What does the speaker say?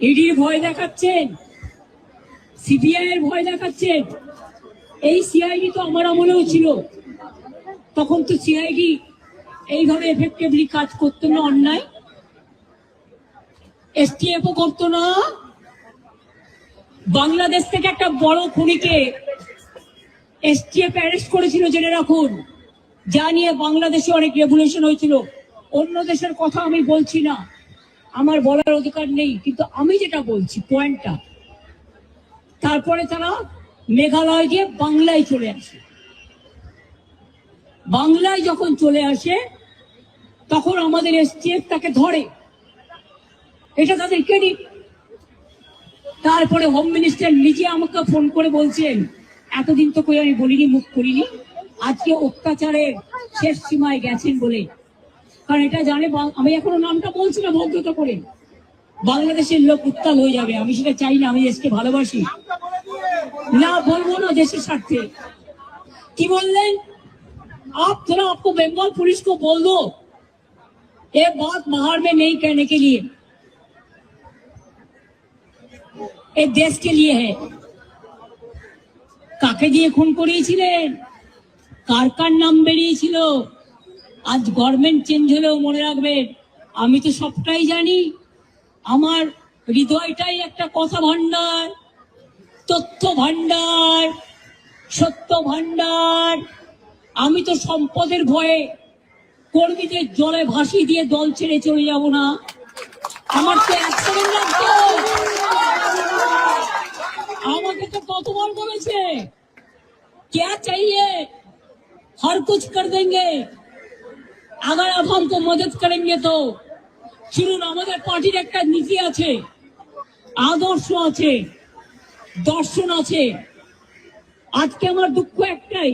ইডির ভয় দেখাচ্ছেন, সিবিআই এর ভয় দেখাচ্ছেন। এই সিআইডি তো আমার আমলেও ছিল, তখন তো সিআইডি এইভাবে এফেক্টিভলি কাজ করতো না, অন্যায় এসটিএফও করতো না। বাংলাদেশ থেকে একটা বড় খুনিকে এসটিএফ অ্যারেস্ট করেছিল, জেনে রাখুন, যা নিয়ে বাংলাদেশে অনেক রেভুলেশন হয়েছিল। অন্য দেশের কথা আমি বলছি না, আমার বলার অধিকার নেই, কিন্তু আমি যেটা বলছি পয়েন্টটা, তারপরে তারা মেঘালয় দিয়ে বাংলায় চলে আসে। বাংলায় যখন চলে আসে তখন আমাদের এসটিএফ তাকে ধরে, এটা তাদের ক্রেডিট। তারপরে হোম মিনিস্টার নিজে আমাকে ফোন করে বলছেন, এতদিন তো কই আমি বলিনি, মুখ করিনি, আজকে অত্যাচারের শেষ সীমায় গেছেন বলে। কারণ এটা জানে, আমি এখনো নামটা বলছি না ভদ্রতা করে, বাংলাদেশের লোক উত্তাল হয়ে যাবে, আমি সেটা চাই না, আমি দেশকে ভালোবাসি না, বলবো না দেশের স্বার্থে। কি বললেন, आप थोड़ा आपको बंगाल पुलिस को बोल दो ये बात बाहर में नहीं कहने के लिए, ये देश के लिए है। কাকে দিয়ে খুন করিয়েছিলেন, কার কার নাম বেরিয়েছিল, আজ গভর্নমেন্ট চেঞ্জ হলেও মনে রাখবেন আমি তো সবটাই জানি। আমার হৃদয়টাই একটা কথা ভান্ডার, তথ্য ভান্ডার, সত্য ভান্ডার। আমি তো সম্পদের ভয়ে কর্মীদের জলে ভাসিয়ে দিয়ে দল ছেড়ে চলে যাব না। আমার তো অ্যাক্সিডেন্ট লাগতো, আমাকে তো কতবার বলেছে क्या चाहिए हर कुछ कर देंगे अगर आप हमको मदद करेंगे तो। শুনুন, আমাদের পার্টির একটা নীতি আছে, আদর্শ আছে, দর্শন আছে। আজকে আমার দুঃখ একটাই,